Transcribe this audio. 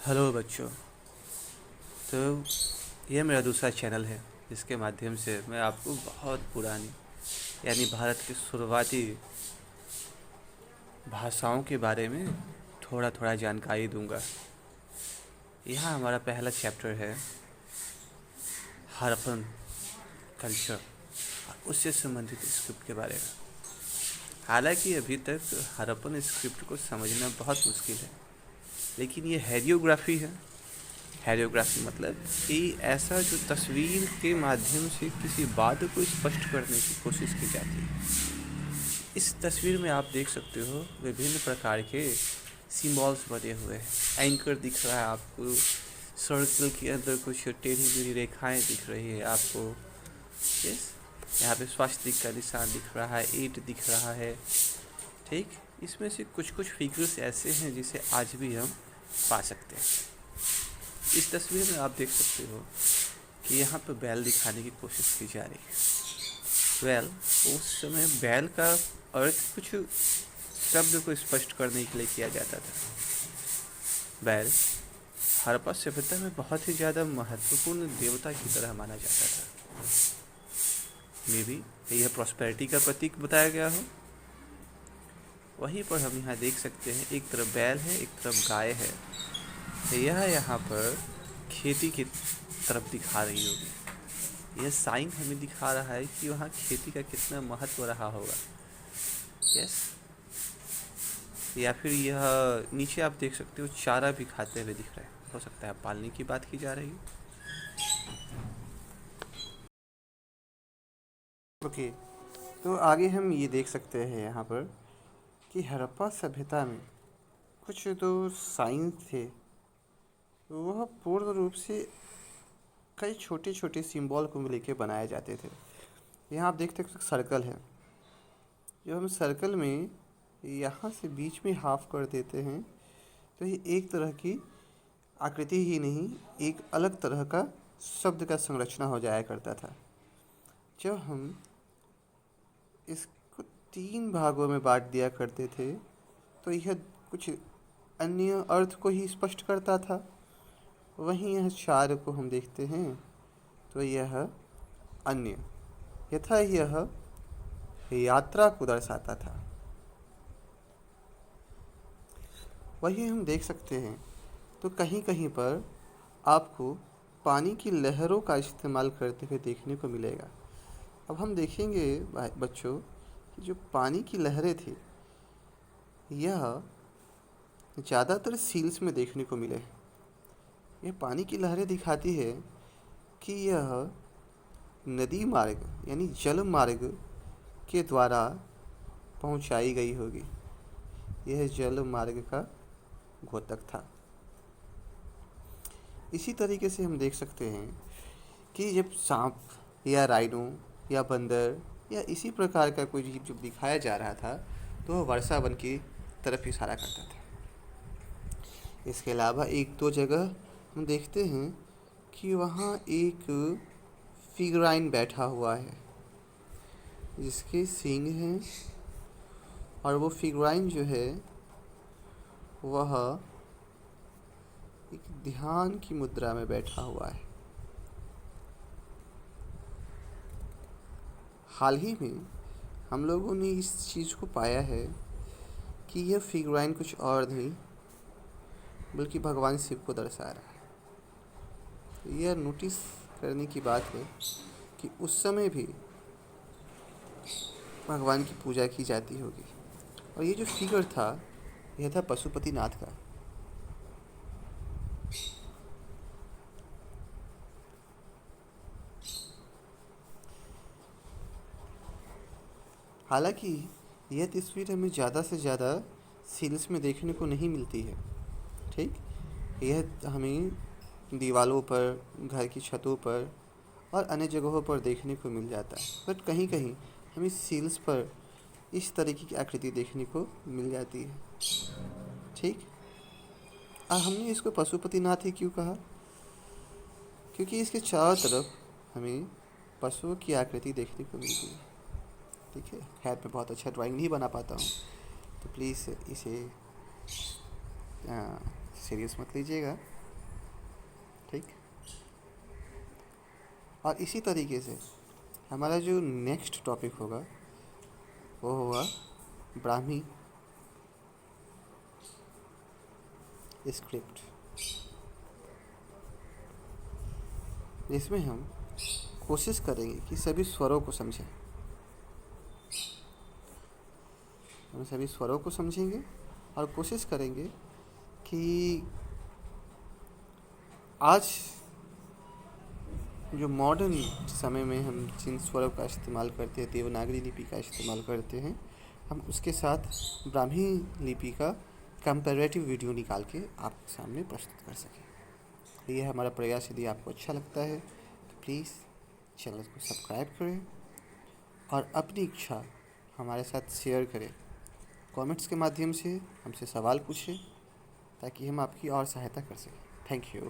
Hello बच्चों। तो ये मेरा दूसरा चैनल है जिसके माध्यम से मैं आपको बहुत पुरानी यानी भारत की शुरुआती भाषाओं के बारे में थोड़ा थोड़ा जानकारी दूंगा। यहाँ हमारा पहला चैप्टर है हड़प्पन कल्चर, उससे संबंधित स्क्रिप्ट के बारे में। हालांकि अभी तक हड़प्पन स्क्रिप्ट को समझना बहुत मुश्किल है, लेकिन ये हेरियोग्राफी है। हेरियोग्राफी मतलब कि ऐसा जो तस्वीर के माध्यम से किसी बात को स्पष्ट करने की कोशिश की जाती है। इस तस्वीर में आप देख सकते हो विभिन्न प्रकार के सिंबल्स बने हुए हैं। एंकर दिख रहा है आपको, सर्कल के अंदर कुछ टेढ़ी मेढ़ी रेखाएं दिख रही है आपको। यस, यहाँ पे स्वास्तिक का निशान दिख रहा है, ईंट दिख रहा है। ठीक, इसमें से कुछ कुछ फिगर्स ऐसे हैं जिसे आज भी हम पा सकते हैं। इस तस्वीर में आप देख सकते हो कि यहाँ पर बैल दिखाने की कोशिश की जा रही है। बैल, उस समय बैल का अर्थ कुछ शब्द को स्पष्ट करने के लिए किया जाता था। बैल हड़प्पा सभ्यता में बहुत ही ज़्यादा महत्वपूर्ण देवता की तरह माना जाता था। मे बी यह प्रॉस्पेरिटी का प्रतीक बताया गया हो। वहीं पर हम यहाँ देख सकते हैं, एक तरफ बैल है, एक तरफ गाय है। यह यहाँ पर खेती की तरफ दिखा रही होगी। यह साइन हमें दिखा रहा है कि वहाँ खेती का कितना महत्व रहा होगा। यस, या फिर यह नीचे आप देख सकते हो चारा भी खाते हुए दिख रहा है। हो सकता है पालने की बात की जा रही है। ओके, तो आगे हम ये देख सकते हैं यहाँ पर कि हड़प्पा सभ्यता में कुछ जो साइन थे वह पूर्ण रूप से कई छोटे छोटे सिंबल को लेके बनाए जाते थे। यहाँ आप देख सकते हो सर्कल है। जब हम सर्कल में यहाँ से बीच में हाफ कर देते हैं तो ये एक तरह की आकृति ही नहीं, एक अलग तरह का शब्द का संरचना हो जाया करता था। जब हम इसको 3 भागों में बांट दिया करते थे तो यह कुछ अन्य अर्थ को ही स्पष्ट करता था। वहीं यह 4 को हम देखते हैं तो यह अन्य, यथा यह यात्रा को दर्शाता था। वही हम देख सकते हैं तो कहीं कहीं पर आपको पानी की लहरों का इस्तेमाल करते हुए देखने को मिलेगा। अब हम देखेंगे बच्चों, जो पानी की लहरें थी यह ज़्यादातर सील्स में देखने को मिले। यह पानी की लहरें दिखाती है कि यह नदी मार्ग यानी जल मार्ग के द्वारा पहुंचाई गई होगी। यह जल मार्ग का घोतक था। इसी तरीके से हम देख सकते हैं कि जब सांप या राइनो या बंदर या इसी प्रकार का कोई जीव जब दिखाया जा रहा था तो वह वर्षा वन की तरफ इशारा करता था। इसके अलावा एक दो जगह हम देखते हैं कि वहाँ एक फिगराइन बैठा हुआ है जिसके सींग हैं, और वो फिगराइन जो है वह एक ध्यान की मुद्रा में बैठा हुआ है। हाल ही में हम लोगों ने इस चीज़ को पाया है कि यह फिगराइन कुछ और नहीं बल्कि भगवान शिव को दर्शा रहा है। यह नोटिस करने की बात है कि उस समय भी भगवान की पूजा की जाती होगी। और ये जो फिगर था यह था पशुपतिनाथ का। हालांकि यह तस्वीर हमें ज़्यादा से ज़्यादा सील्स में देखने को नहीं मिलती है। ठीक, यह हमें दीवारों पर, घर की छतों पर और अन्य जगहों पर देखने को मिल जाता है। बट कहीं कहीं हमें सील्स पर इस तरीके की आकृति देखने को मिल जाती है। ठीक, और हमने इसको पशुपतिनाथ ही क्यों कहा? क्योंकि इसके चारों तरफ हमें पशुओं की आकृति देखने को मिलती है। ठीक है, खैर मैं बहुत अच्छा ड्राइंग नहीं बना पाता हूँ तो प्लीज़ इसे सीरियस मत लीजिएगा। ठीक। और इसी तरीके से हमारा जो नेक्स्ट टॉपिक होगा वो होगा ब्राह्मी स्क्रिप्ट, जिसमें हम कोशिश करेंगे कि सभी स्वरों को समझें। हम सभी स्वरों को समझेंगे और कोशिश करेंगे कि आज जो मॉडर्न समय में हम जिन स्वरों का इस्तेमाल करते हैं, देवनागरी लिपि का इस्तेमाल करते हैं, हम उसके साथ ब्राह्मी लिपि का कंपैरेटिव वीडियो निकाल के आपके सामने प्रस्तुत कर सकें। ये हमारा प्रयास। यदि आपको अच्छा लगता है तो प्लीज़ चैनल को सब्सक्राइब करें और अपनी इच्छा हमारे साथ शेयर करें। कमेंट्स के माध्यम से हमसे सवाल पूछें ताकि हम आपकी और सहायता कर सकें। Thank you.